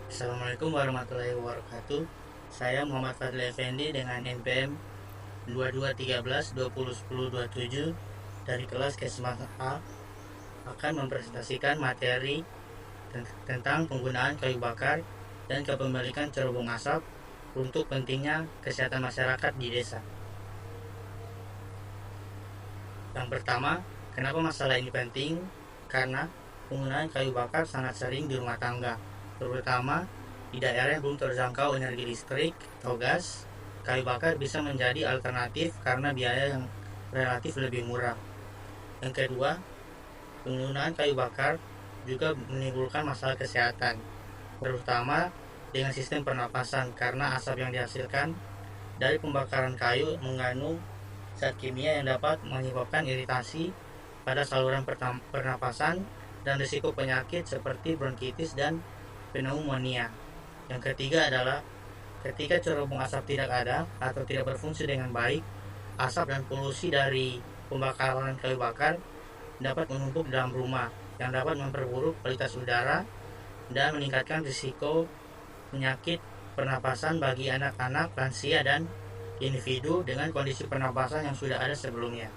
Assalamualaikum warahmatullahi wabarakatuh. Saya Muhammad Fadli Effendi dengan NPM 2213201027 dari kelas Kesmas A akan mempresentasikan materi tentang penggunaan kayu bakar dan kepemilikan cerobong asap untuk pentingnya kesehatan masyarakat di desa. Yang pertama, kenapa masalah ini penting? Karena penggunaan kayu bakar sangat sering di rumah tangga, terutama di daerah yang belum terjangkau energi listrik atau gas. Kayu bakar bisa menjadi alternatif karena biaya yang relatif lebih murah. Yang kedua, penggunaan kayu bakar juga menimbulkan masalah kesehatan, terutama dengan sistem pernapasan karena asap yang dihasilkan dari pembakaran kayu mengandung zat kimia yang dapat menyebabkan iritasi pada saluran pernapasan dan risiko penyakit seperti bronkitis dan pneumonia. Yang ketiga adalah ketika cerobong asap tidak ada atau tidak berfungsi dengan baik, asap dan polusi dari pembakaran kayu bakar dapat menumpuk dalam rumah yang dapat memperburuk kualitas udara dan meningkatkan risiko penyakit pernapasan bagi anak-anak, lansia, dan individu dengan kondisi pernapasan yang sudah ada sebelumnya.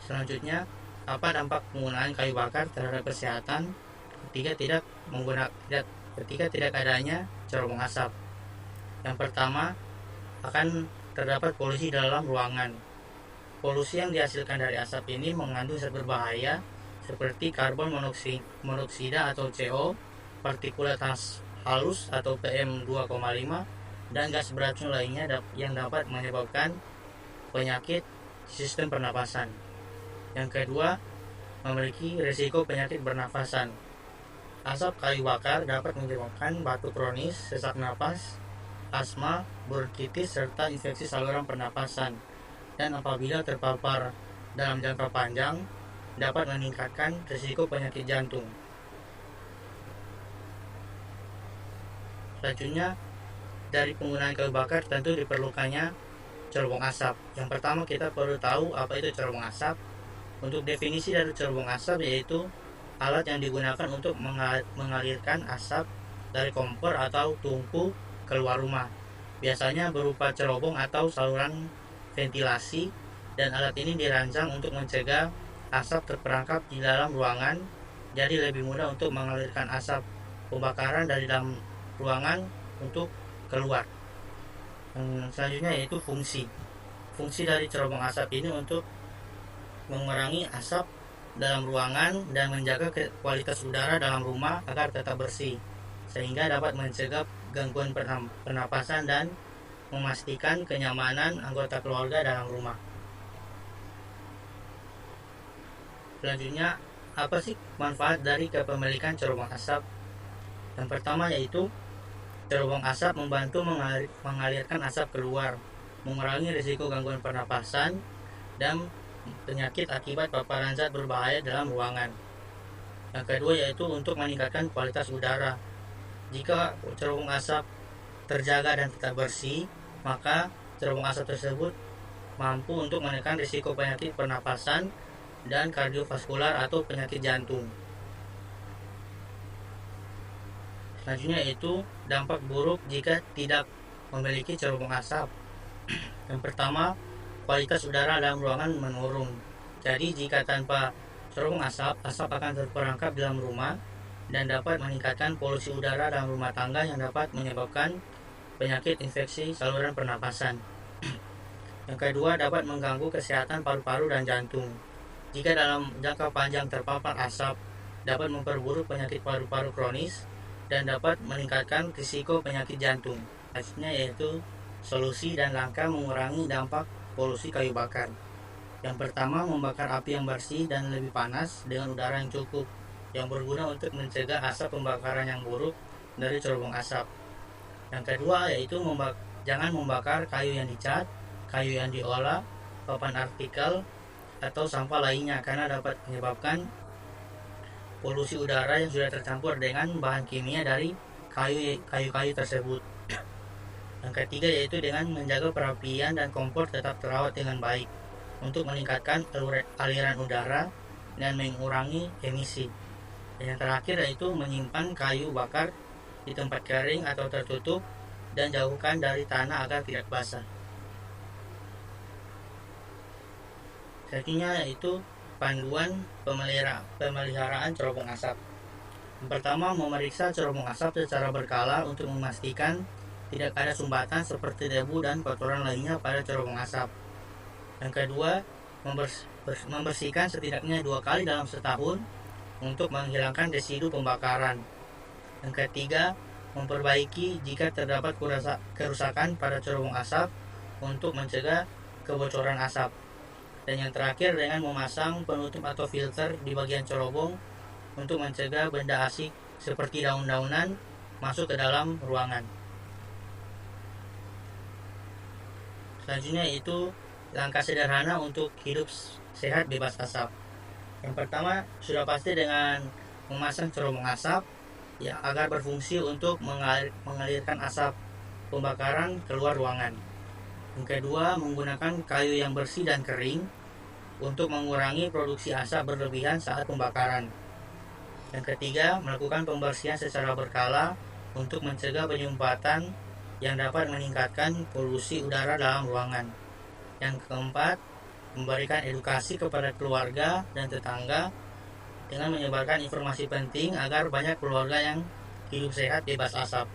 Selanjutnya, apa dampak penggunaan kayu bakar terhadap kesehatan ketika tidak adanya cerobong asap? Yang pertama, akan terdapat polusi dalam ruangan. Polusi yang dihasilkan dari asap ini mengandung zat berbahaya seperti karbon monoksida atau CO, partikulat halus atau PM2,5, dan gas beracun lainnya yang dapat menyebabkan penyakit sistem pernapasan. Yang kedua, memiliki risiko penyakit bernafasan. Asap kayu bakar dapat menyebabkan batuk kronis, sesak napas, asma, bronkitis, serta infeksi saluran pernapasan. Dan apabila terpapar dalam jangka panjang, dapat meningkatkan risiko penyakit jantung. Selanjutnya, dari penggunaan kayu bakar tentu diperlukannya cerobong asap. Yang pertama, kita perlu tahu apa itu cerobong asap. Untuk definisi dari cerobong asap yaitu alat yang digunakan untuk mengalirkan asap dari kompor atau tungku keluar rumah. Biasanya berupa cerobong atau saluran ventilasi, dan alat ini dirancang untuk mencegah asap terperangkap di dalam ruangan, jadi lebih mudah untuk mengalirkan asap pembakaran dari dalam ruangan untuk keluar. Selanjutnya yaitu fungsi. Fungsi dari cerobong asap ini untuk mengurangi asap dalam ruangan dan menjaga kualitas udara dalam rumah agar tetap bersih, sehingga dapat mencegah gangguan pernapasan dan memastikan kenyamanan anggota keluarga dalam rumah. Selanjutnya, apa sih manfaat dari kepemilikan cerobong asap? Yang pertama yaitu cerobong asap membantu mengalirkan asap keluar, mengurangi risiko gangguan pernapasan dan penyakit akibat paparan zat berbahaya dalam ruangan. Yang kedua yaitu untuk meningkatkan kualitas udara. Jika cerobong asap terjaga dan tetap bersih, maka cerobong asap tersebut mampu untuk menekan risiko penyakit pernapasan dan kardiovaskular atau penyakit jantung. Selanjutnya yaitu dampak buruk jika tidak memiliki cerobong asap. Yang pertama, kualitas udara dalam ruangan menurun. Jadi jika tanpa cerobong asap, asap akan terperangkap dalam rumah dan dapat meningkatkan polusi udara dalam rumah tangga yang dapat menyebabkan penyakit infeksi saluran pernapasan. Yang kedua, dapat mengganggu kesehatan paru-paru dan jantung. Jika dalam jangka panjang terpapar asap, dapat memperburuk penyakit paru-paru kronis dan dapat meningkatkan risiko penyakit jantung. Hasilnya yaitu solusi dan langkah mengurangi dampak polusi kayu bakar. Yang pertama, membakar api yang bersih dan lebih panas dengan udara yang cukup, yang berguna untuk mencegah asap pembakaran yang buruk dari cerobong asap. Yang kedua yaitu jangan membakar kayu yang dicat, kayu yang diolah, papan artikel, atau sampah lainnya karena dapat menyebabkan polusi udara yang sudah tercampur dengan bahan kimia dari kayu-kayu tersebut. Yang ketiga yaitu dengan menjaga perapian dan kompor tetap terawat dengan baik untuk meningkatkan aliran udara dan mengurangi emisi. Dan yang terakhir yaitu menyimpan kayu bakar di tempat kering atau tertutup dan jauhkan dari tanah agar tidak basah. Selanjutnya yaitu panduan pemeliharaan cerobong asap. Yang pertama, memeriksa cerobong asap secara berkala untuk memastikan tidak ada sumbatan seperti debu dan kotoran lainnya pada cerobong asap. Yang kedua, membersihkan setidaknya 2 kali dalam setahun untuk menghilangkan residu pembakaran. Yang ketiga, memperbaiki jika terdapat kerusakan pada cerobong asap untuk mencegah kebocoran asap. Dan yang terakhir, dengan memasang penutup atau filter di bagian cerobong untuk mencegah benda asing seperti daun-daunan masuk ke dalam ruangan. Selanjutnya itu langkah sederhana untuk hidup sehat bebas asap. Yang pertama, sudah pasti dengan memasang cerobong asap ya, agar berfungsi untuk mengalirkan asap pembakaran keluar ruangan. Yang kedua, menggunakan kayu yang bersih dan kering untuk mengurangi produksi asap berlebihan saat pembakaran. Yang ketiga, melakukan pembersihan secara berkala untuk mencegah penyumbatan yang dapat meningkatkan polusi udara dalam ruangan. Yang keempat, memberikan edukasi kepada keluarga dan tetangga dengan menyebarkan informasi penting agar banyak keluarga yang hidup sehat bebas asap.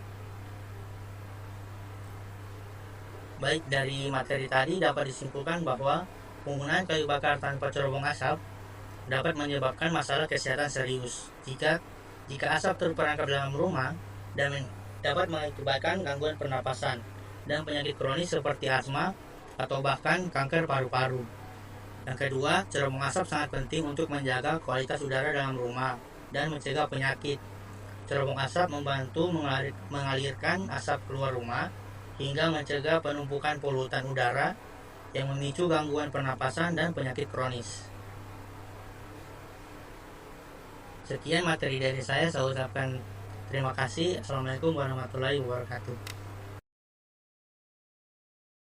Baik, dari materi tadi dapat disimpulkan bahwa penggunaan kayu bakar tanpa cerobong asap dapat menyebabkan masalah kesehatan serius jika asap terperangkap dalam rumah dan dapat mengakibatkan gangguan pernapasan dan penyakit kronis seperti asma atau bahkan kanker paru-paru. Yang kedua, cerobong asap sangat penting untuk menjaga kualitas udara dalam rumah dan mencegah penyakit. Cerobong asap membantu mengalirkan asap keluar rumah hingga mencegah penumpukan polutan udara yang memicu gangguan pernapasan dan penyakit kronis. Sekian materi dari saya ucapkan terima kasih. Assalamualaikum warahmatullahi wabarakatuh.